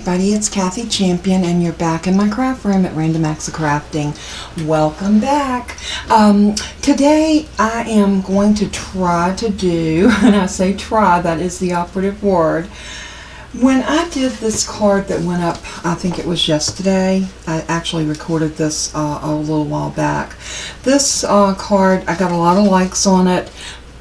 everybody, it's Kathy Champion and you're back in my craft room at Random Acts of Crafting. Welcome back. Today I am going to try to do, and I say try, that is the operative word. When I did this card that went up, I think it was yesterday, I actually recorded this a little while back. This card, I got a lot of likes on it.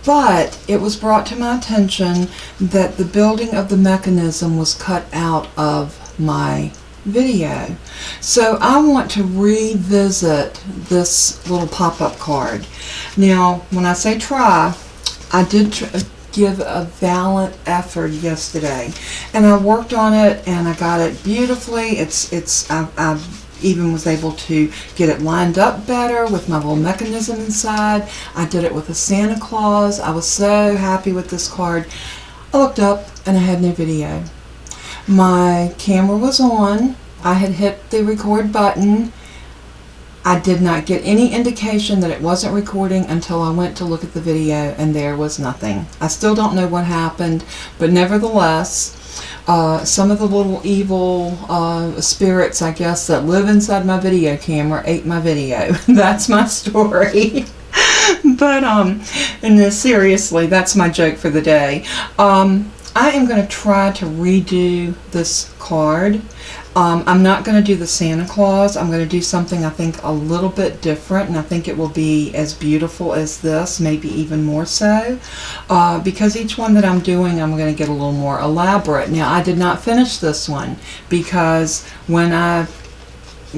But it was brought to my attention that the building of the mechanism was cut out of my video. So I want to revisit this little pop-up card. Now, when I say try, I did give a valiant effort yesterday. And I worked on it and I got it beautifully. I even was able to get it lined up better with my little mechanism inside. I did it with a Santa Claus. I was so happy with this card. I looked up and I had no video. My camera was on. I had hit the record button. I did not get any indication that it wasn't recording until I went to look at the video and there was nothing. I still don't know what happened, but nevertheless, some of the little evil spirits, I guess, that live inside my video camera ate my video. That's my story. But, and seriously, that's my joke for the day. I am going to try to redo this card. I'm not going to do the Santa Claus. I'm going to do something I think a little bit different, and I think it will be as beautiful as this, maybe even more so, because each one that I'm doing I'm going to get a little more elaborate. Now, I did not finish this one because when I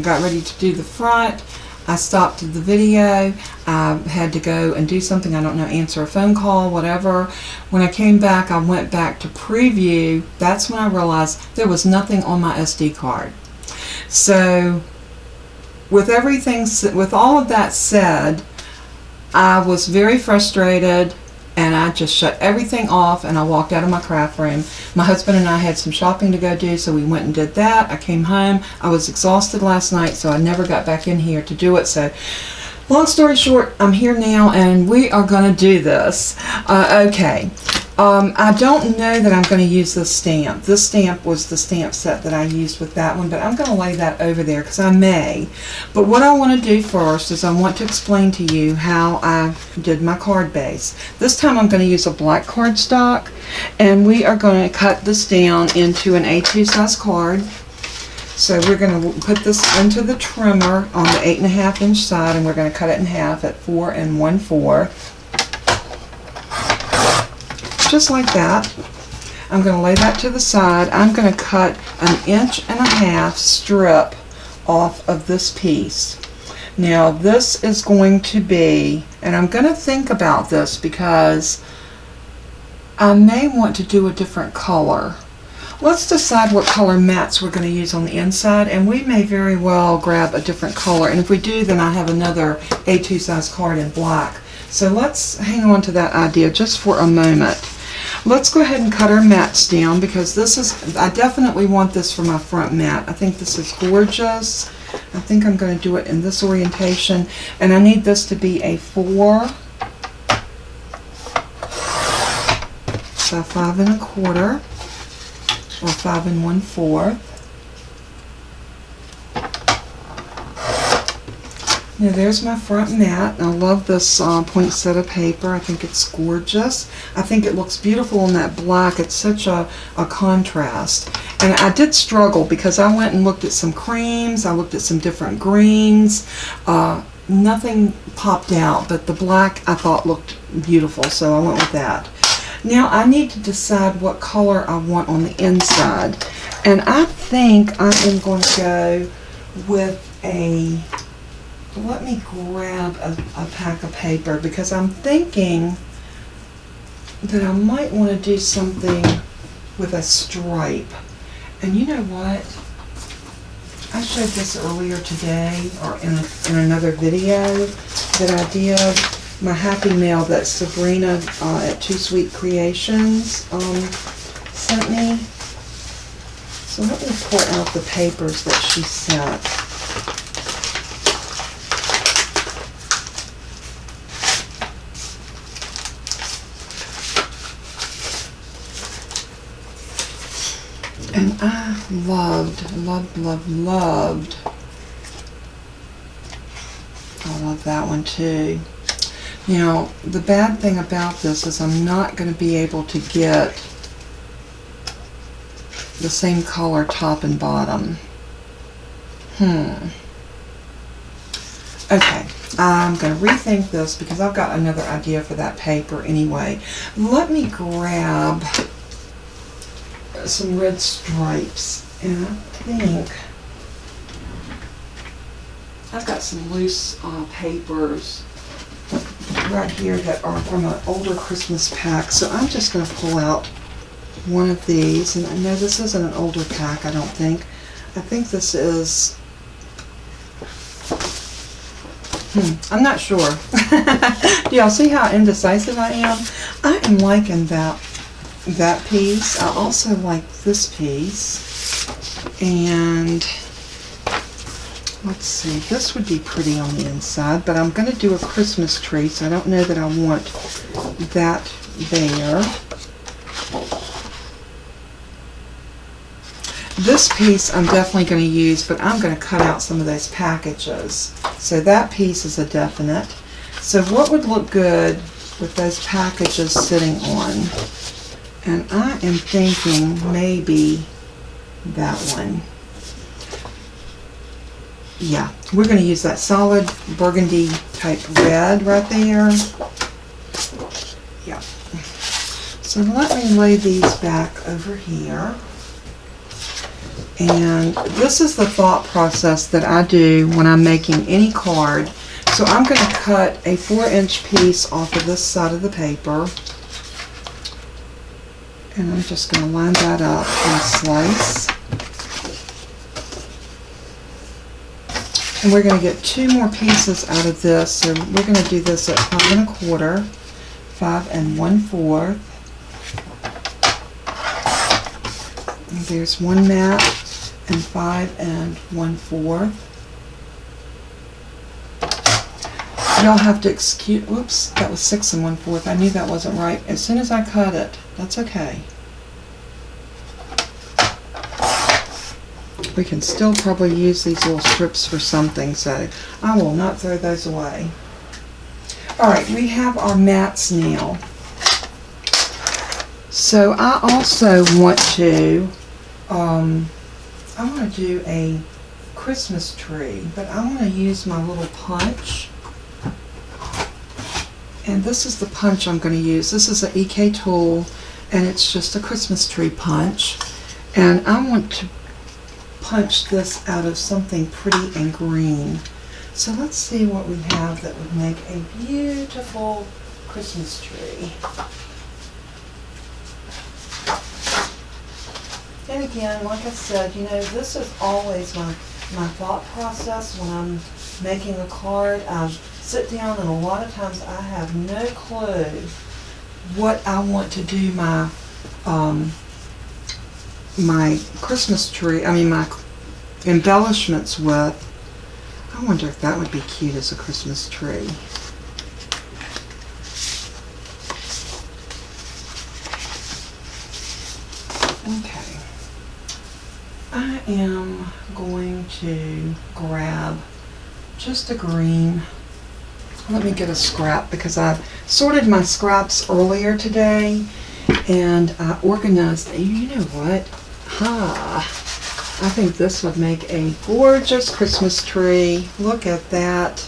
got ready to do the front, I stopped the video. I had to go and do something, I don't know, answer a phone call, whatever. When I came back, I went back to preview. That's when I realized there was nothing on my SD card. So with all of that said, I was very frustrated and I just shut everything off and I walked out of my craft room. My husband and I had some shopping to go do, so we went and did that. I came home. I was exhausted last night, so I never got back in here to do it. So long story short, I'm here now and we are going to do this. Okay. I don't know that I'm going to use this stamp. This stamp was the stamp set that I used with that one, but I'm going to lay that over there because I may. But what I want to do first is I want to explain to you how I did my card base. This time I'm going to use a black cardstock, and we are going to cut this down into an A2 size card. So we're going to put this into the trimmer on the 8.5 inch side, and we're going to cut it in half at 4 1/4. Just like that. I'm going to lay that to the side. I'm going to cut 1.5 inch strip off of this piece. Now this is going to be, and I'm going to think about this because I may want to do a different color. Let's decide what color mats we're going to use on the inside, and we may very well grab a different color, and if we do, then I have another A2 size card in black. So let's hang on to that idea just for a moment. Let's go ahead and cut our mats down because this is, I definitely want this for my front mat. I think this is gorgeous. I think I'm going to do it in this orientation, and I need this to be a 4 by 5 1/4 or 5 1/4. Now there's my front mat. I love this poinsettia paper. I think it's gorgeous. I think it looks beautiful in that black. It's such a contrast. And I did struggle because I went and looked at some creams. I looked at some different greens. Nothing popped out, but the black I thought looked beautiful, so I went with that. Now I need to decide what color I want on the inside. And I think I am going to go with a... Let me grab a pack of paper because I'm thinking that I might want to do something with a stripe. And you know what? I showed this earlier today or in another video that I did. My Happy Mail that Sabrina at Too Sweet Creations sent me. So let me pull out the papers that she sent. And I loved, I love that one too. Now, the bad thing about this is I'm not going to be able to get the same color top and bottom. Okay, I'm going to rethink this because I've got another idea for that paper anyway. Let me grab some red stripes, and I think I've got some loose papers right here that are from an older Christmas pack, so I'm just going to pull out one of these, and I know this isn't an older pack, I don't think. I think this is, I'm not sure. Do y'all see how indecisive I am? I am liking that piece. I also like this piece, and let's see, this would be pretty on the inside, but I'm going to do a Christmas tree, so I don't know that I want that there. This piece I'm definitely going to use, but I'm going to cut out some of those packages. So that piece is a definite. So what would look good with those packages sitting on? And I am thinking maybe that one. Yeah, we're going to use that solid burgundy type red right there. Yeah. So let me lay these back over here. And this is the thought process that I do when I'm making any card. So I'm going to cut a 4-inch piece off of this side of the paper. And I'm just going to line that up and slice. And we're going to get 2 more pieces out of this. So we're going to do this at 5 1/4, 5 1/4. And there's one mat, and 5 1/4. Y'all have to excuse, whoops, that was 6 1/4. I knew that wasn't right. As soon as I cut it, that's okay. We can still probably use these little strips for something, so I will not throw those away. Alright, we have our mats now. So I also want to, do a Christmas tree, but I want to use my little punch. And this is the punch I'm going to use. This is an EK tool, and it's just a Christmas tree punch. And I want to punch this out of something pretty and green. So let's see what we have that would make a beautiful Christmas tree. And again, like I said, you know, this is always my thought process when I'm making a card. I sit down, and a lot of times I have no clue what I want to do my my Christmas tree, my embellishments with. I wonder if that would be cute as a Christmas tree. Okay. I am going to grab just a green. Let me get a scrap because I sorted my scraps earlier today and I organized. You know what? I think this would make a gorgeous Christmas tree. Look at that.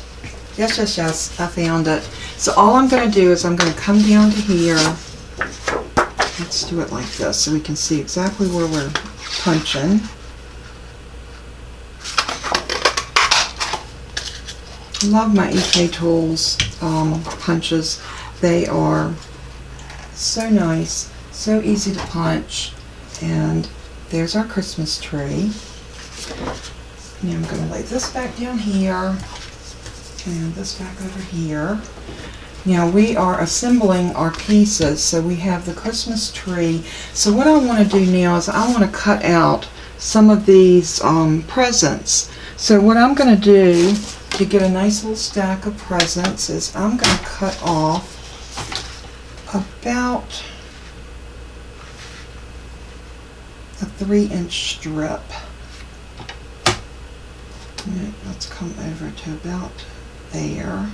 Yes, yes, yes, I found it. So all I'm going to do is I'm going to come down to here. Let's do it like this so we can see exactly where we're punching. Love my EK Tools punches. They are so nice, so easy to punch. And there's our Christmas tree. Now I'm going to lay this back down here and this back over here. Now we are assembling our pieces, so we have the Christmas tree. So what I want to do now is I want to cut out some of these presents. So what I'm going to do to get a nice little stack of presents is I'm going to cut off a 3-inch strip. And let's come over to about there.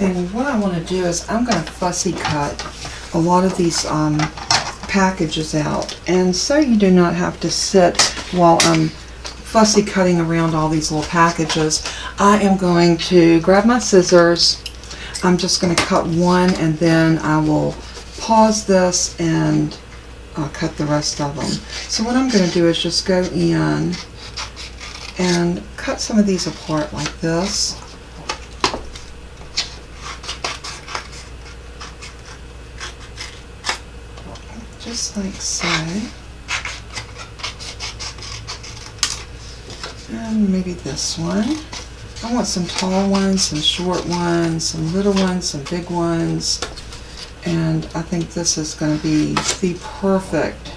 And what I want to do is I'm going to fussy cut a lot of these packages out. And so you do not have to sit while I'm fussy cutting around all these little packages, I am going to grab my scissors. I'm just going to cut one, and then I will pause this and cut the rest of them. So what I'm going to do is just go in and cut some of these apart like this. Just like so. And maybe this one. I want some tall ones, some short ones, some little ones, some big ones. And I think this is going to be the perfect,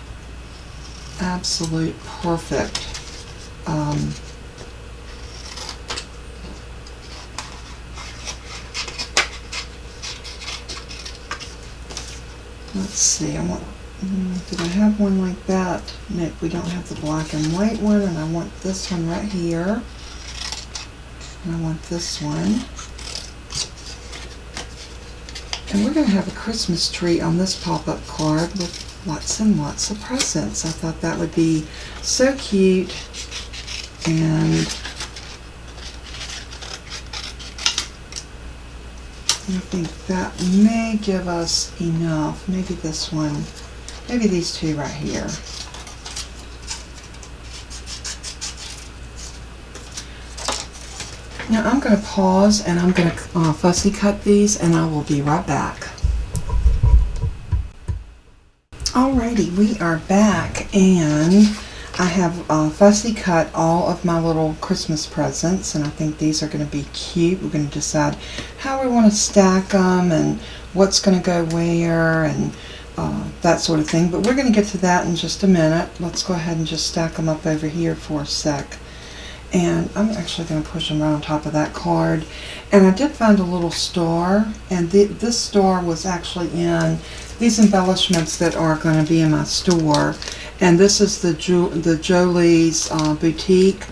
absolute perfect let's see, I want, did I have one like that? Nope, we don't have the black and white one, and I want this one right here. And I want this one. And we're going to have a Christmas tree on this pop-up card with lots and lots of presents. I thought that would be so cute. And I think that may give us enough. Maybe this one, maybe these two right here. Now I'm going to pause and I'm going to fussy cut these, and I will be right back. Alrighty, we are back, and I have fussy cut all of my little Christmas presents, and I think these are going to be cute. We're going to decide how we want to stack them and what's going to go where and that sort of thing. But we're going to get to that in just a minute. Let's go ahead and just stack them up over here for a sec. And I'm actually going to push them right on top of that card. And I did find a little star, and this star was actually in these embellishments that are going to be in my store. And this is the Jolie's Boutique,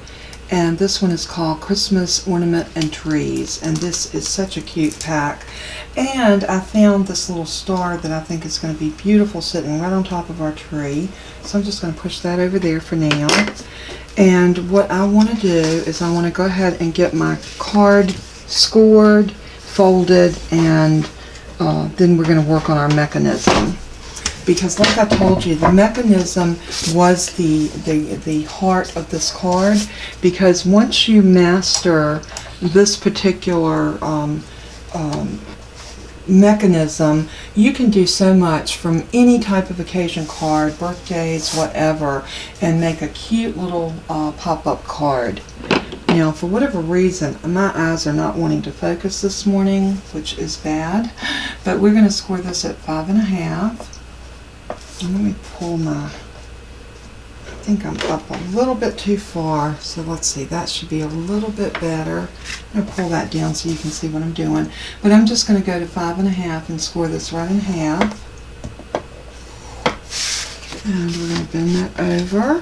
and this one is called Christmas Ornament and Trees, and this is such a cute pack. And I found this little star that I think is going to be beautiful sitting right on top of our tree. So I'm just going to push that over there for now. And what I want to do is I want to go ahead and get my card scored, folded, and then we're going to work on our mechanism. Because like I told you, the mechanism was the heart of this card. Because once you master this particular mechanism, you can do so much from any type of occasion card, birthdays, whatever, and make a cute little pop-up card. Now, for whatever reason, my eyes are not wanting to focus this morning, which is bad, but we're going to score this at 5.5. And let me pull my, I think I'm up a little bit too far, so let's see, that should be a little bit better. I'm going to pull that down so you can see what I'm doing. But I'm just going to go to 5.5 and score this right in half. And we're going to bend that over.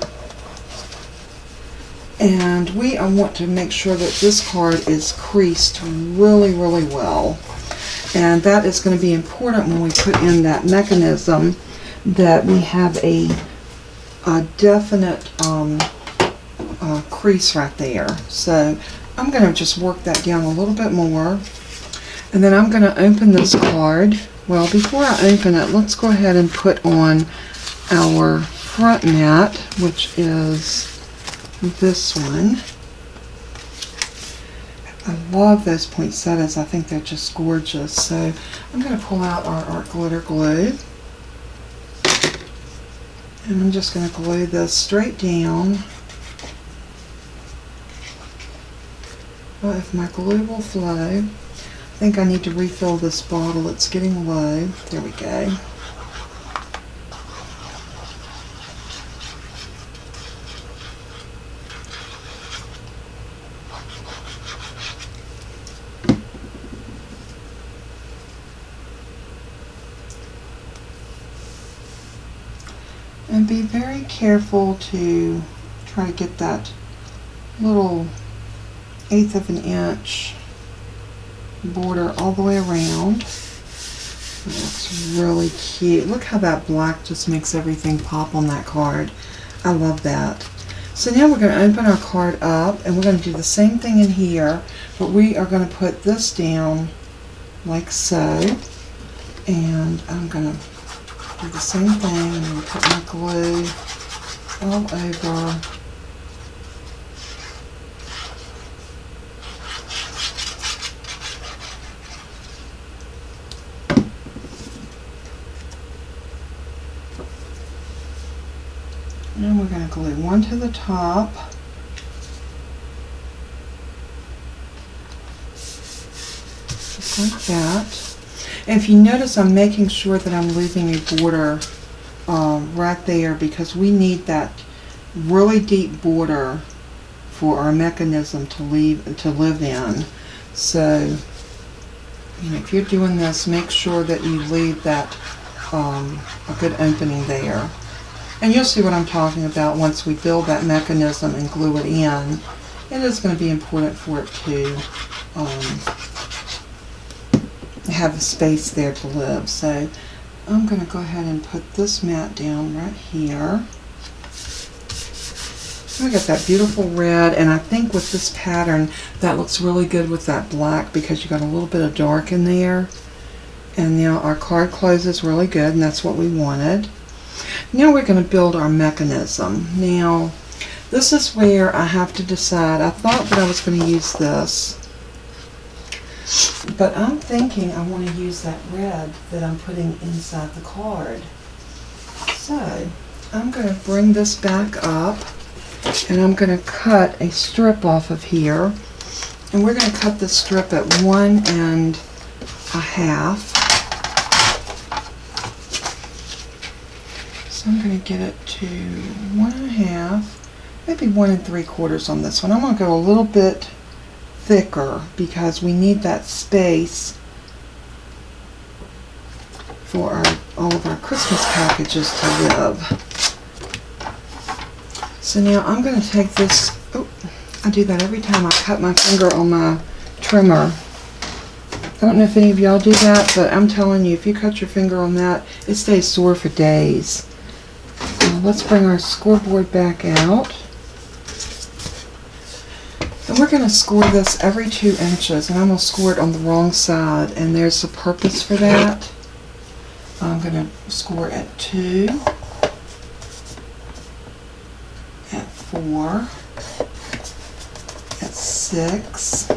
And we want to make sure that this card is creased really, really well. And that is going to be important when we put in that mechanism, that we have a definite crease right there. So I'm going to just work that down a little bit more, and then I'm going to open this card. Well, before I open it, let's go ahead and put on our front mat, which is this one. I love those poinsettias. I think they're just gorgeous. So I'm going to pull out our art glitter glue. And I'm just going to glue this straight down. Well, if my glue will flow. I think I need to refill this bottle. It's getting low. There we go. And be very careful to try to get that little 1/8 of an inch border all the way around. It looks really cute. Look how that black just makes everything pop on that card. I love that. So now we're going to open our card up, and we're going to do the same thing in here, but we are going to put this down like so. And I'm going to do the same thing. I'm going to put my glue all over. And we're going to glue one to the top. Just like that. And if you notice, I'm making sure that I'm leaving a border right there, because we need that really deep border for our mechanism to live in. So, if you're doing this, make sure that you leave that a good opening there. And you'll see what I'm talking about once we build that mechanism and glue it in. It is going to be important for it to have a space there to live. So I'm going to go ahead and put this mat down right here. I got that beautiful red, and I think with this pattern that looks really good with that black, because you got a little bit of dark in there. And now our card closes really good, and that's what we wanted. Now we're going to build our mechanism. Now this is where I have to decide. I thought that I was going to use this, but I'm thinking I want to use that red that I'm putting inside the card. So I'm going to bring this back up, and I'm going to cut a strip off of here, and we're going to cut the strip at 1 1/2. So I'm going to get it to 1 1/2, maybe 1 3/4 on this one. I'm going to go a little bit thicker because we need that space for all of our Christmas packages to live. So now I'm going to take this, I do that every time I cut my finger on my trimmer. I don't know if any of y'all do that, but I'm telling you, if you cut your finger on that, it stays sore for days. Now let's bring our scoreboard back out. And we're going to score this every 2 inches, and I'm going to score it on the wrong side, and there's a purpose for that. I'm going to score at 2, at 4, at 6,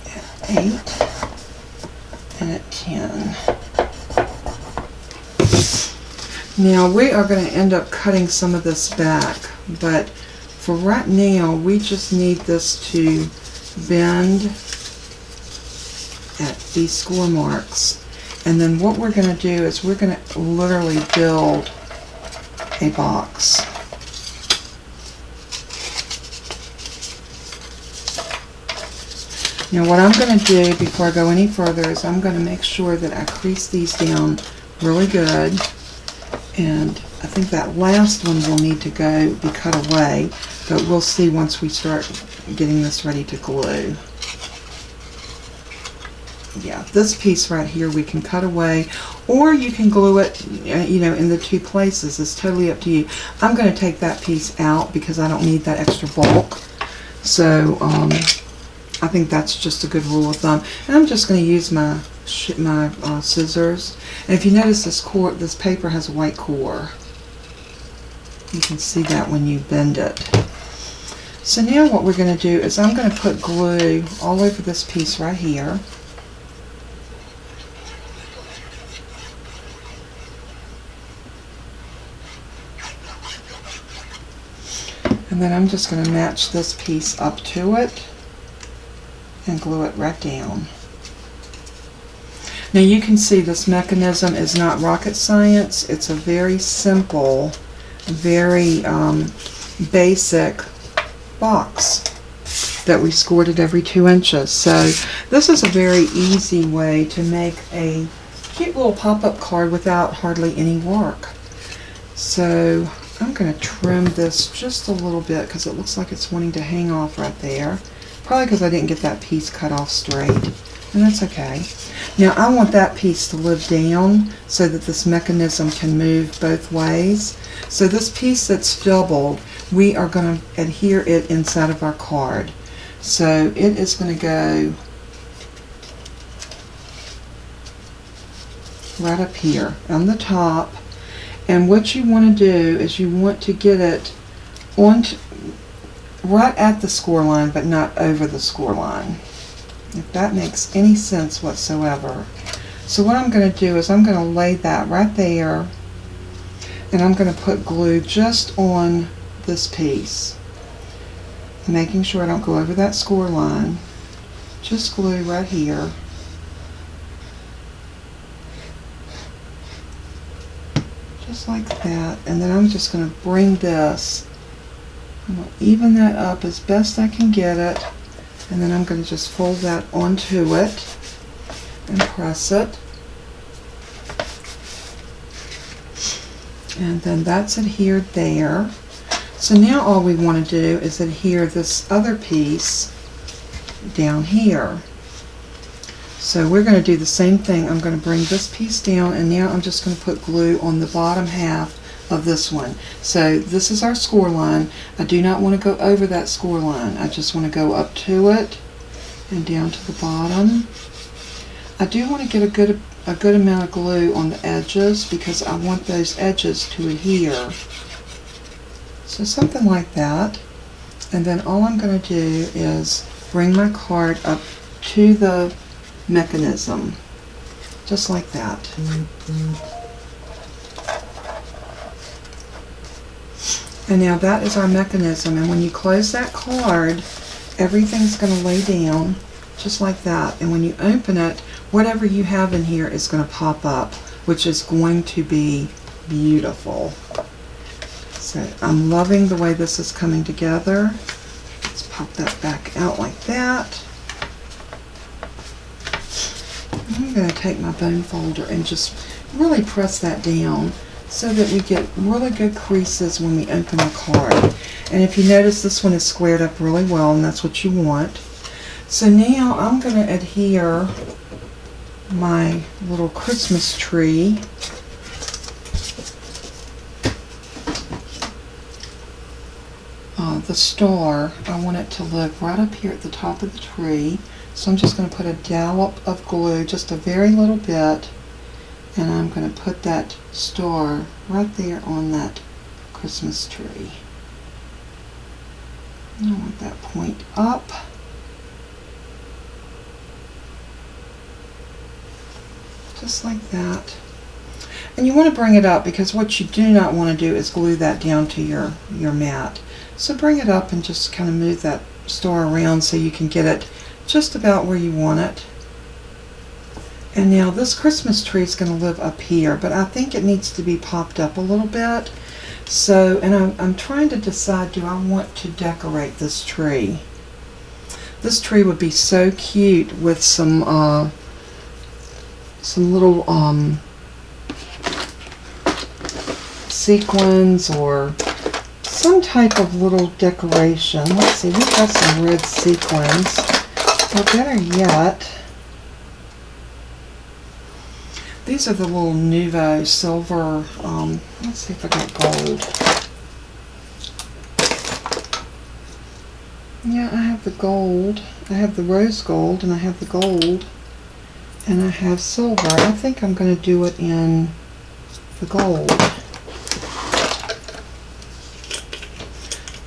at 8, and at 10. Now we are going to end up cutting some of this back, but for right now we just need this to bend at these score marks. And then what we're going to do is we're going to literally build a box. Now what I'm going to do before I go any further is I'm going to make sure that I crease these down really good. And I think that last one will need to be cut away, but we'll see once we start getting this ready to glue. Yeah, this piece right here we can cut away, or you can glue it, in the 2 places. It's totally up to you. I'm going to take that piece out because I don't need that extra bulk. So I think that's just a good rule of thumb. And I'm just going to use my scissors. And if you notice, this paper has a white core. You can see that when you bend it. So now what we're going to do is I'm going to put glue all over this piece right here. And then I'm just going to match this piece up to it and glue it right down. Now you can see this mechanism is not rocket science. It's a very simple, very basic box. that we scored at every 2 inches. So this is a very easy way to make a cute little pop-up card without hardly any work. So I'm going to trim this just a little bit because it looks like it's wanting to hang off right there. Probably because I didn't get that piece cut off straight. And that's okay. Now I want that piece to live down so that this mechanism can move both ways. So this piece that's doubled, we are going to adhere it inside of our card. So it is going to go right up here on the top. And what you want to do is you want to get it on right at the score line, but not over the score line, if that makes any sense whatsoever. So what I'm going to do is I'm going to lay that right there, and I'm going to put glue just on this piece, making sure I don't go over that score line. Just glue right here. Just like that. And then I'm just going to bring this, I'm going to even that up as best I can get it, and then I'm going to just fold that onto it and press it. And then that's adhered there. So now all we want to do is adhere this other piece down here. So we're going to do the same thing. I'm going to bring this piece down, and now I'm just going to put glue on the bottom half of this one. So this is our score line. I do not want to go over that score line. I just want to go up to it and down to the bottom. I do want to get a good amount of glue on the edges because I want those edges to adhere. So something like that. And then all I'm going to do is bring my card up to the mechanism, just like that. And now that is our mechanism, and when you close that card, everything's going to lay down just like that. And when you open it, whatever you have in here is going to pop up, which is going to be beautiful. So I'm loving the way this is coming together. Let's pop that back out like that. I'm going to take my bone folder and just really press that down so that we get really good creases when we open our card. And if you notice, this one is squared up really well, and that's what you want. So now I'm going to adhere my little Christmas tree the star. I want it to live right up here at the top of the tree. So I'm just going to put a dollop of glue, just a very little bit, and I'm going to put that star right there on that Christmas tree. And I want that point up. Just like that. And you want to bring it up because what you do not want to do is glue that down to your mat. So bring it up and just kind of move that star around so you can get it just about where you want it. And now this Christmas tree is going to live up here, but I think it needs to be popped up a little bit. So, and I'm trying to decide, do I want to decorate this tree? This tree would be so cute with some little sequins or some type of little decoration. Let's see, we've got some red sequins. Or better yet, these are the little Nouveau silver, let's see if I got gold. Yeah, I have the gold. I have the rose gold, and I have the gold, and I have silver. I think I'm going to do it in the gold.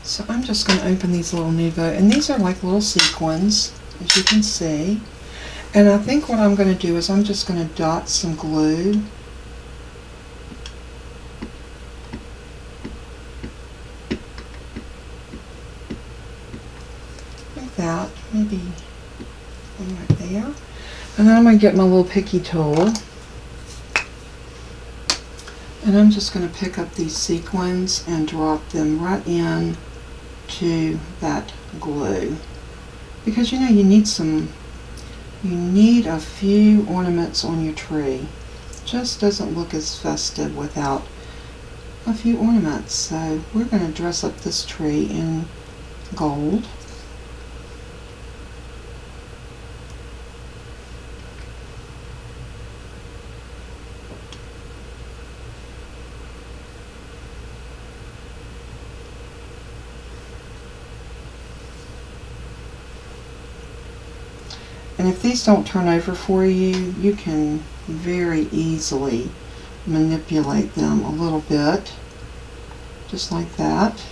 So I'm just going to open these little Nouveau, and these are like little sequins, as you can see. And I think what I'm going to do is I'm just going to dot some glue. Like that, maybe one right there. And then I'm going to get my little picky tool. And I'm just going to pick up these sequins and drop them right in to that glue. because you know you need a few ornaments on your tree. Just doesn't look as festive without a few ornaments. So we're going to dress up this tree in gold. And if these don't turn over for you, you can very easily manipulate them a little bit, just like that.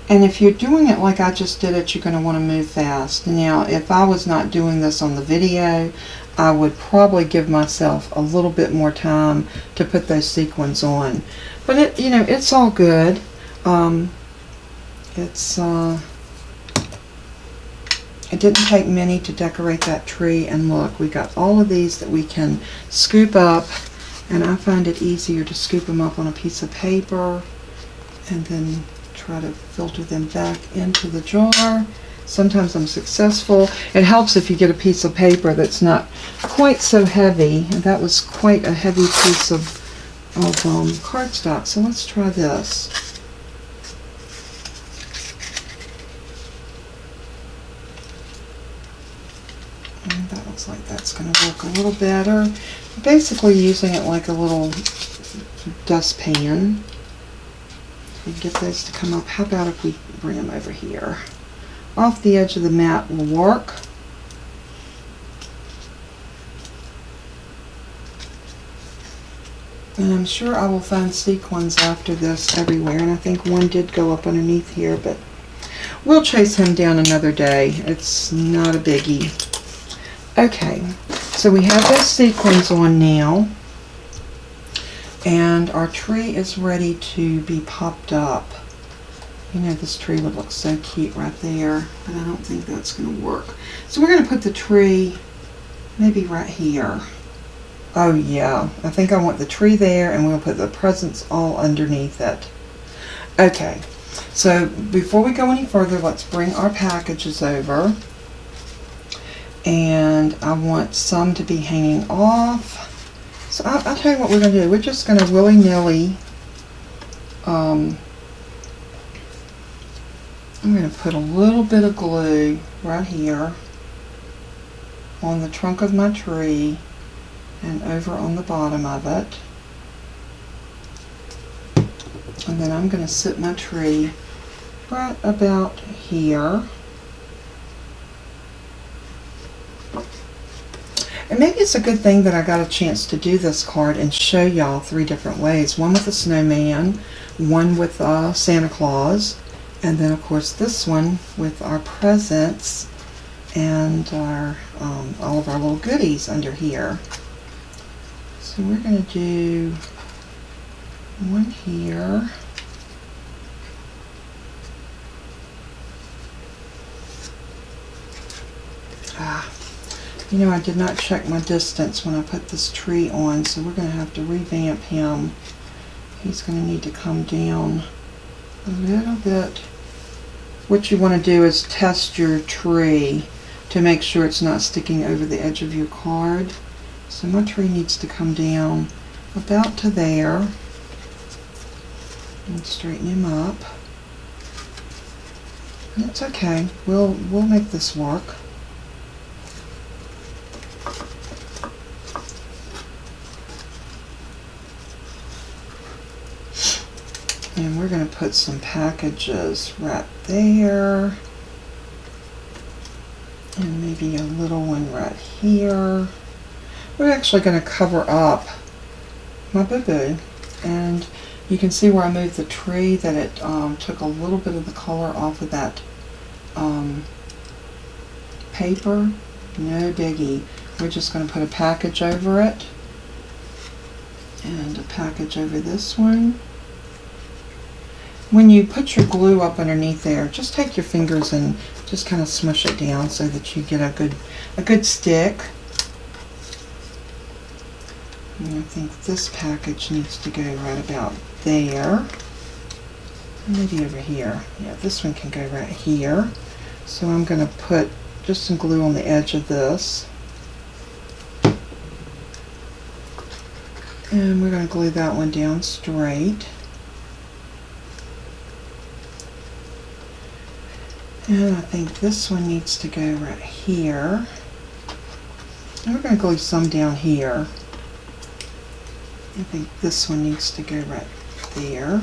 And if you're doing it like I just did it, you're going to want to move fast. Now, if I was not doing this on the video, I would probably give myself a little bit more time to put those sequins on. But it's all good. It didn't take many to decorate that tree, and look, we got all of these that we can scoop up, and I find it easier to scoop them up on a piece of paper and then try to filter them back into the jar. Sometimes I'm successful. It helps if you get a piece of paper that's not quite so heavy. That was quite a heavy piece of cardstock. So let's try this. And that looks like that's going to work a little better. Basically using it like a little dustpan. We get those to come up. How about if we bring them over here? Off the edge of the mat will work. And I'm sure I will find sequins after this everywhere. And I think one did go up underneath here, but we'll chase him down another day. It's not a biggie. Okay, so we have those sequins on now. And our tree is ready to be popped up. You know, this tree would look so cute right there, but I don't think that's going to work. So we're going to put the tree maybe right here. Oh yeah, I think I want the tree there, and we'll put the presents all underneath it. Okay, so before we go any further, let's bring our packages over. And I want some to be hanging off. So I'll tell you what we're going to do. We're just going to willy-nilly, I'm going to put a little bit of glue right here on the trunk of my tree and over on the bottom of it. And then I'm going to sit my tree right about here. And maybe it's a good thing that I got a chance to do this card and show y'all 3 different ways. One with a snowman, one with Santa Claus, and then of course this one with our presents and our all of our little goodies under here. So we're going to do one here. You know, I did not check my distance when I put this tree on, so we're going to have to revamp him. He's going to need to come down a little bit. What you want to do is test your tree to make sure it's not sticking over the edge of your card. So my tree needs to come down about to there. And straighten him up. And it's okay. We'll make this work. And we're going to put some packages right there. And maybe a little one right here. We're actually going to cover up my boo-boo. And you can see where I moved the tree that it took a little bit of the color off of that paper. No biggie. We're just going to put a package over it. And a package over this one. When you put your glue up underneath there, just take your fingers and just kind of smush it down so that you get a good stick. And I think this package needs to go right about there. Maybe over here. Yeah, this one can go right here. So I'm going to put just some glue on the edge of this. And we're going to glue that one down straight. And I think this one needs to go right here. And we're going to glue some down here. I think this one needs to go right there.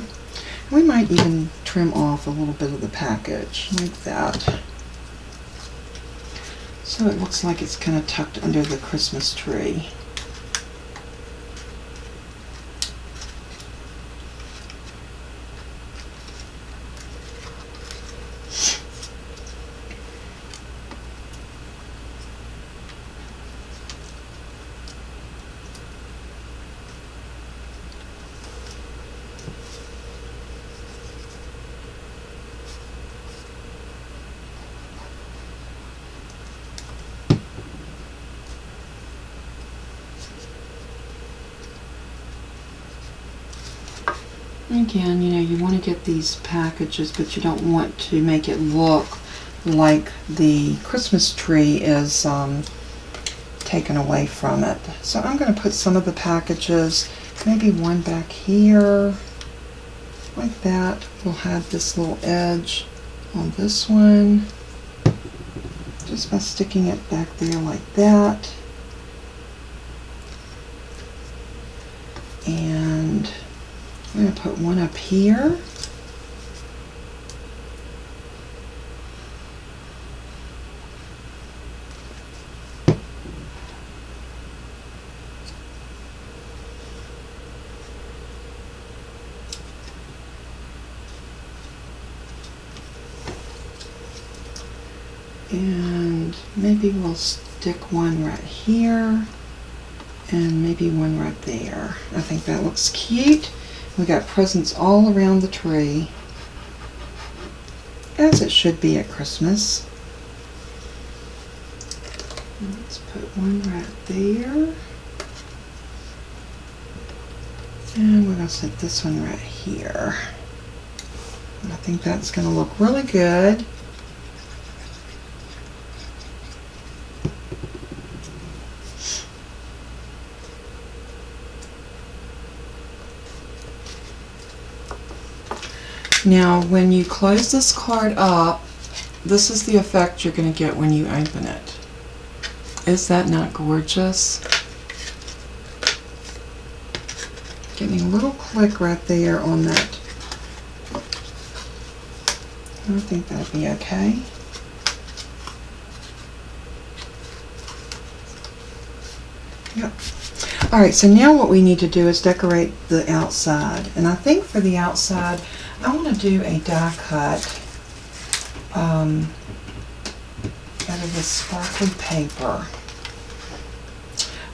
We might even trim off a little bit of the package, like that. So it looks like it's kind of tucked under the Christmas tree. Again, you know, you want to get these packages, but you don't want to make it look like the Christmas tree is taken away from it. So I'm going to put some of the packages, maybe one back here, like that. We'll have this little edge on this one, just by sticking it back there like that. And I'm going to put one up here. And maybe we'll stick one right here and maybe one right there. I think that looks cute. We got presents all around the tree, as it should be at Christmas. Let's put one right there. And we're going to set this one right here. And I think that's going to look really good. Now, when you close this card up, this is the effect you're going to get when you open it. Is that not gorgeous? Getting a little click right there on that. I think that'll be okay. Yep. Alright, so now what we need to do is decorate the outside. And I think for the outside, I want to do a die cut out of this sparkly paper.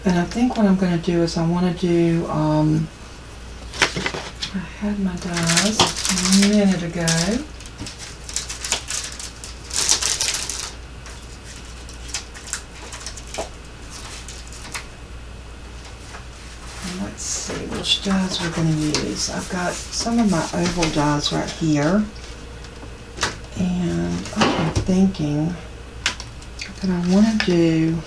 And I think what I'm going to do is I want to do, I had my dies a minute ago. Let's see which dies we're going to use. I've got some of my oval dies right here. And I'm thinking that I want to do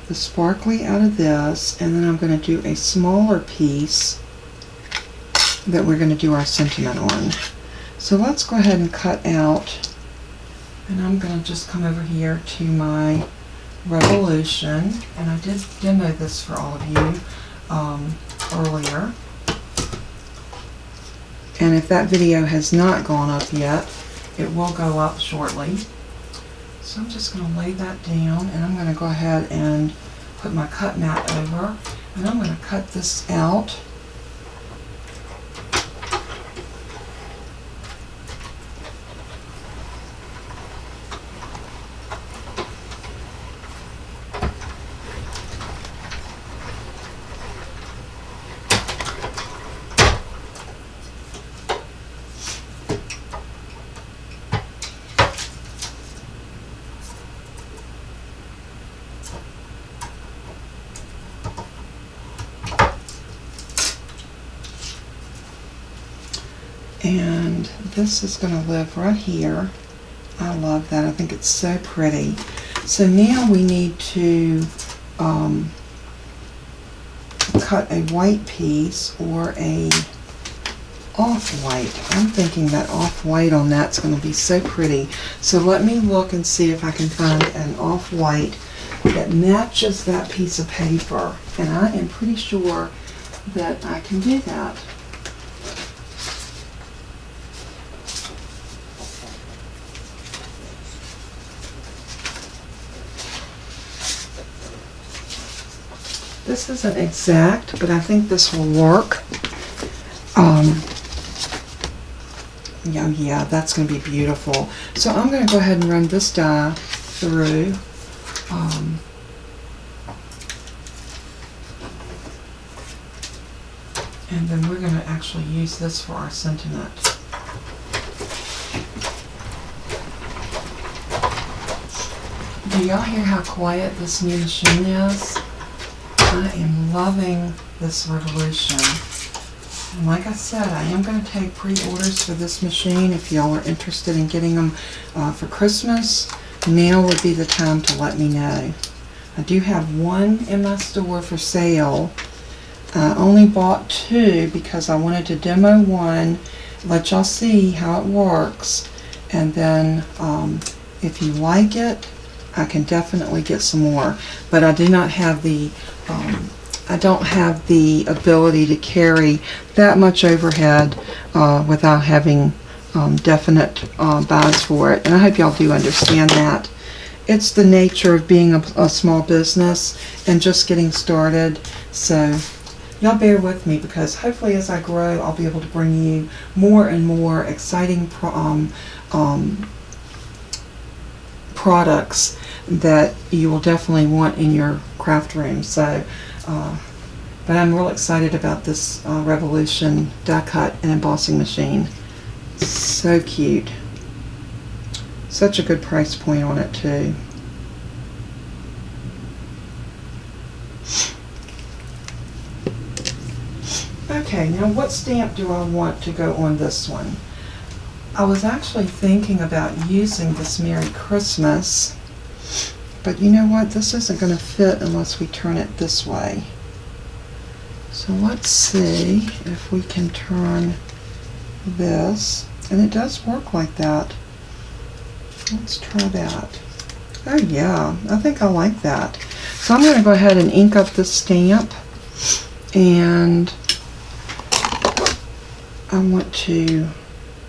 the sparkly out of this, and then I'm going to do a smaller piece that we're going to do our sentiment on. So let's go ahead and cut out, and I'm going to just come over here to my Revolution, and I did demo this for all of you earlier. And if that video has not gone up yet, it will go up shortly. So I'm just going to lay that down, and I'm going to go ahead and put my cut mat over, and I'm going to cut this out. And this is going to live right here. I love that. I think it's so pretty. So now we need to cut a white piece or a off-white. I'm thinking that off-white on that's going to be so pretty. So let me look and see if I can find an off-white that matches that piece of paper. And I am pretty sure that I can do that. This isn't exact, but I think this will work. Yeah, that's going to be beautiful. So I'm going to go ahead and run this die through. And then we're going to actually use this for our sentiment. Do y'all hear how quiet this new machine is? I am loving this revolution. And like I said, I am going to take pre-orders for this machine. If y'all are interested in getting them for Christmas, now would be the time to let me know. I do have one in my store for sale. I only bought two because I wanted to demo one, let y'all see how it works, and then if you like it, I can definitely get some more. But I do not have the I don't have the ability to carry that much overhead without having definite buys for it. And I hope y'all do understand that. It's the nature of being a small business and just getting started. So y'all bear with me, because hopefully as I grow, I'll be able to bring you more and more exciting products that you will definitely want in your craft room. So, but I'm real excited about this Revolution die cut and embossing machine. So cute. Such a good price point on it too. Okay, now what stamp do I want to go on this one? I was actually thinking about using this Merry Christmas, but you know what? This isn't going to fit unless we turn it this way. So let's see if we can turn this. And it does work like that. Let's try that. Oh yeah, I think I like that. So I'm going to go ahead and ink up this stamp, and I want to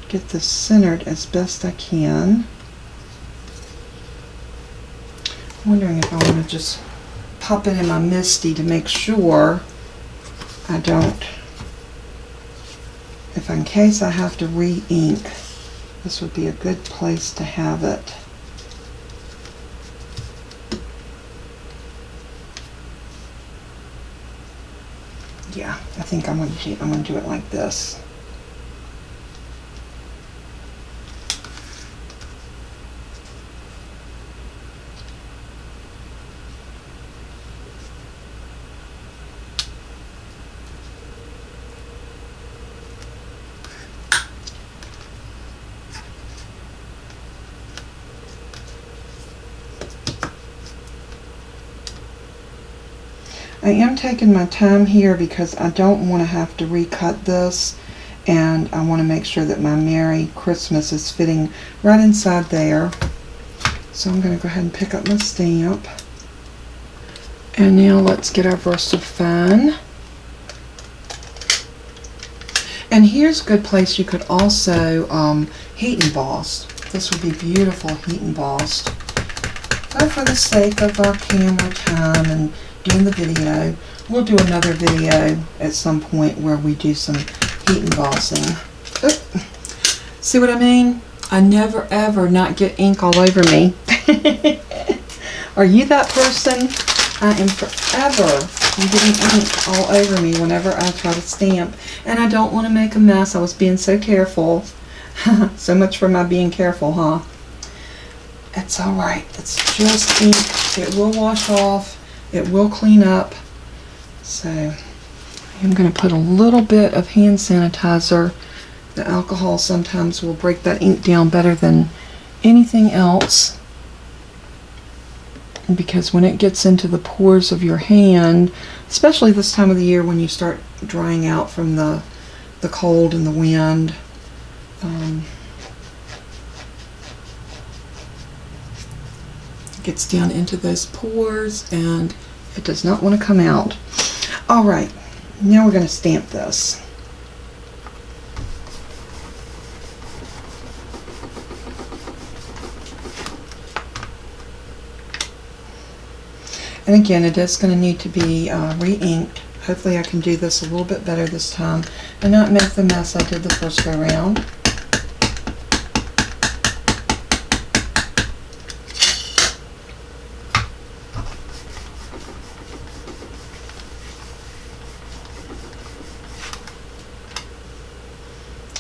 get this centered as best I can. I'm wondering if I want to just pop it in my MISTI to make sure I don't, if in case I have to re-ink, this would be a good place to have it. Yeah, I think I'm going to do it like this. I am taking my time here because I don't want to have to recut this, and I want to make sure that my Merry Christmas is fitting right inside there. So I'm going to go ahead and pick up my stamp. And now let's get our VersaFine. And here's a good place you could also heat emboss. This would be beautiful heat embossed. But for the sake of our camera time and doing the video, we'll do another video at some point where we do some heat embossing. Oop. See what I mean? I never ever not get ink all over me. Are you that person? I am forever getting ink all over me whenever I try to stamp, and I don't want to make a mess. I was being so careful. So much for my being careful, huh? It's alright. It's just ink. It will wash off. It will clean up. So I'm going to put a little bit of hand sanitizer The alcohol sometimes will break that ink down better than anything else, because when it gets into the pores of your hand, especially this time of the year when you start drying out from the cold and the wind, it gets down into those pores and it does not want to come out. All right, now we're going to stamp this. And again, it is going to need to be re-inked. Hopefully I can do this a little bit better this time and not make the mess I did the first go round.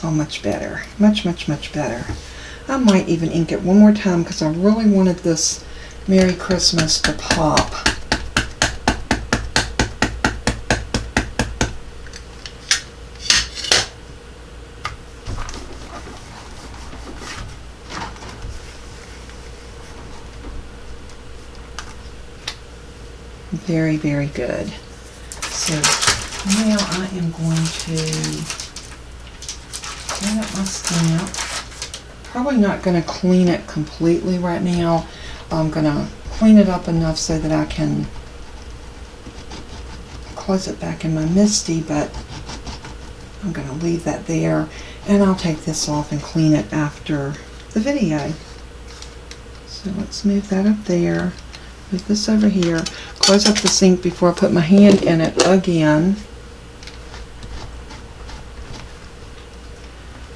Oh, much better. Much, much, much better. I might even ink it one more time because I really wanted this Merry Christmas to pop. Very, very good. So now I am going to clean up my stamp. Probably not going to clean it completely right now. I'm going to clean it up enough so that I can close it back in my MISTI, but I'm going to leave that there, and I'll take this off and clean it after the video. So let's move that up there. Move this over here. Close up the sink before I put my hand in it again.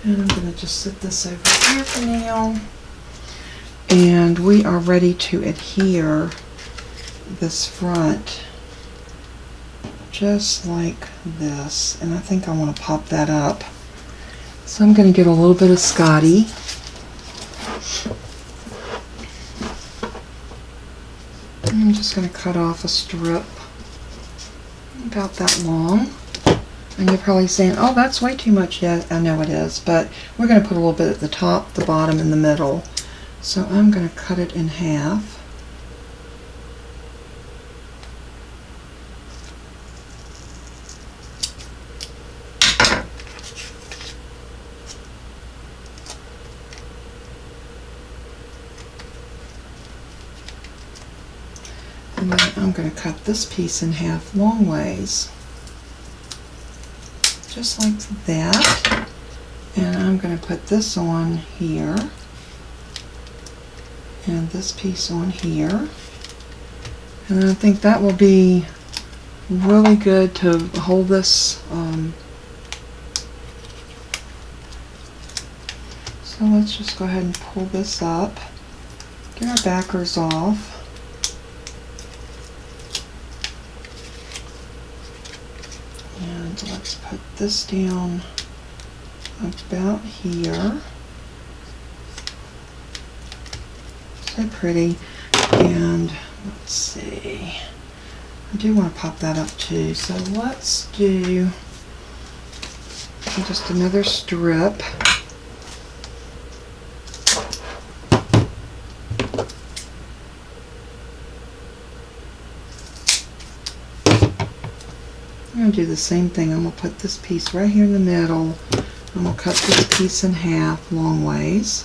And I'm going to just set this over here for now. And we are ready to adhere this front just like this. And I think I want to pop that up. So I'm going to get a little bit of Scotty. I'm just going to cut off a strip about that long. And you're probably saying, oh, that's way too much. Yeah, I know it is. But we're going to put a little bit at the top, the bottom, and the middle. So I'm going to cut it in half. And then I'm going to cut this piece in half long ways. Just like that. And I'm going to put this on here. And this piece on here. And I think that will be really good to hold this. So let's just go ahead and pull this up. Get our backers off. And let's put this down about here. So pretty. And let's see, I do want to pop that up too, so let's do just another strip. I'm going to do the same thing. I'm going to put this piece right here in the middle. I'm going to cut this piece in half long ways.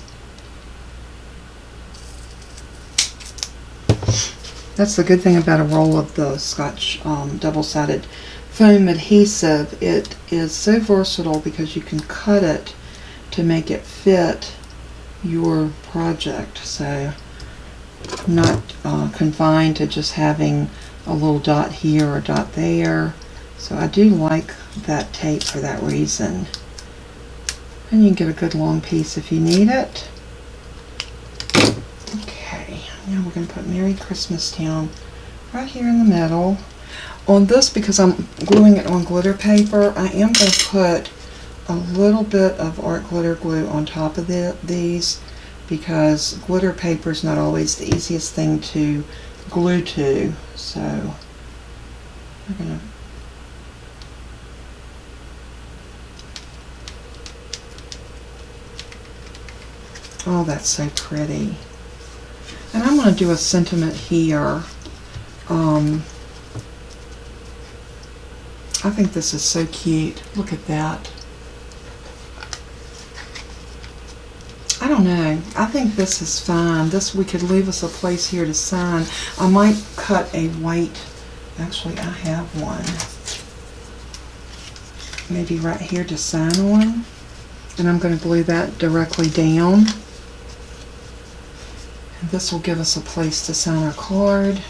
That's the good thing about a roll of the Scotch double-sided foam adhesive. It is so versatile because you can cut it to make it fit your project. So not confined to just having a little dot here or dot there. So I do like that tape for that reason. And you can get a good long piece if you need it. Okay, now we're going to put Merry Christmas down right here in the middle. On this, because I'm gluing it on glitter paper, I am going to put a little bit of art glitter glue on top of these, because glitter paper is not always the easiest thing to glue to. So we're going to Oh, that's so pretty. And I'm going to do a sentiment here. I think this is so cute. Look at that. I don't know. I think this is fine. This, we could leave us a place here to sign. I might cut a white, actually I have one. Maybe right here to sign on. And I'm going to glue that directly down. And this will give us a place to sign our card.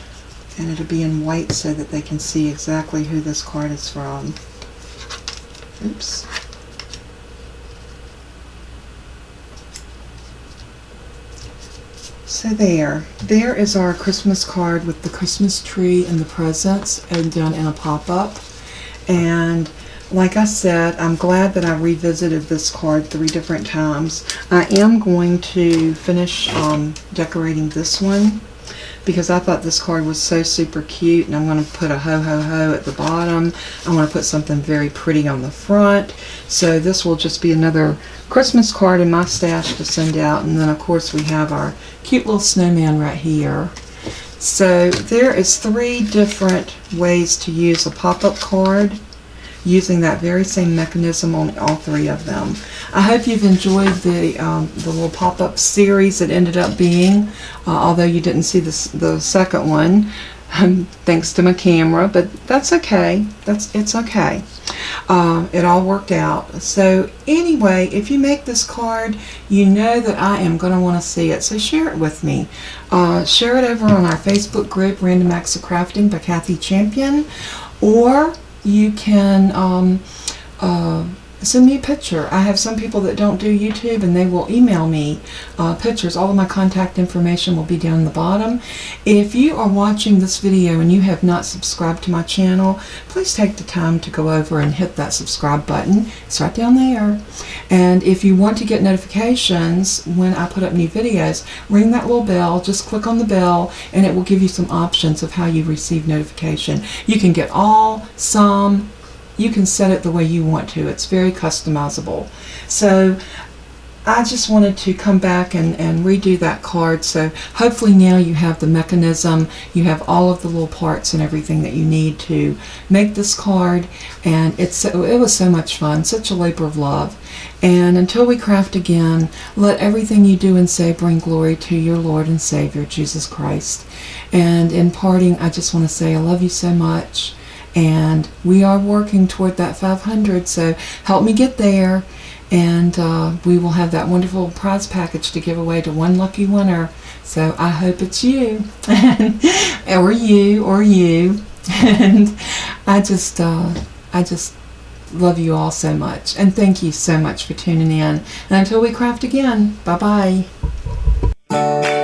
And it'll be in white so that they can see exactly who this card is from. Oops. So there is our Christmas card with the Christmas tree and the presents and done in a pop-up. And like I said, I'm glad that I revisited this card 3 different times. I am going to finish decorating this one because I thought this card was so super cute, and I'm going to put a ho ho ho at the bottom. I want to put something very pretty on the front. So this will just be another Christmas card in my stash to send out. And then of course we have our cute little snowman right here. So there is 3 different ways to use a pop-up card using that very same mechanism on all 3 of them. I hope you've enjoyed the little pop-up series it ended up being, although you didn't see the second one, thanks to my camera, but that's okay. It's okay. It all worked out. So anyway, if you make this card, you know that I am going to want to see it, so share it with me. Share it over on our Facebook group, Random Acts of Crafting by Kathy Champion, or you can send me a picture. I have some people that don't do YouTube, and they will email me pictures. All of my contact information will be down in the bottom. If you are watching this video and you have not subscribed to my channel, please take the time to go over and hit that subscribe button. It's right down there. And if you want to get notifications when I put up new videos, ring that little bell. Just click on the bell and it will give you some options of how you receive notification. You can get all, some, you can set it the way you want to. It's very customizable. So I just wanted to come back and redo that card. So hopefully now you have the mechanism, you have all of the little parts and everything that you need to make this card. And it was so much fun, such a labor of love. And until we craft again, let everything you do and say bring glory to your Lord and Savior, Jesus Christ. And in parting, I just want to say I love you so much. And we are working toward that 500, so help me get there, and we will have that wonderful prize package to give away to one lucky winner. So I hope it's you, or you, and I just love you all so much, and thank you so much for tuning in. And until we craft again, bye bye.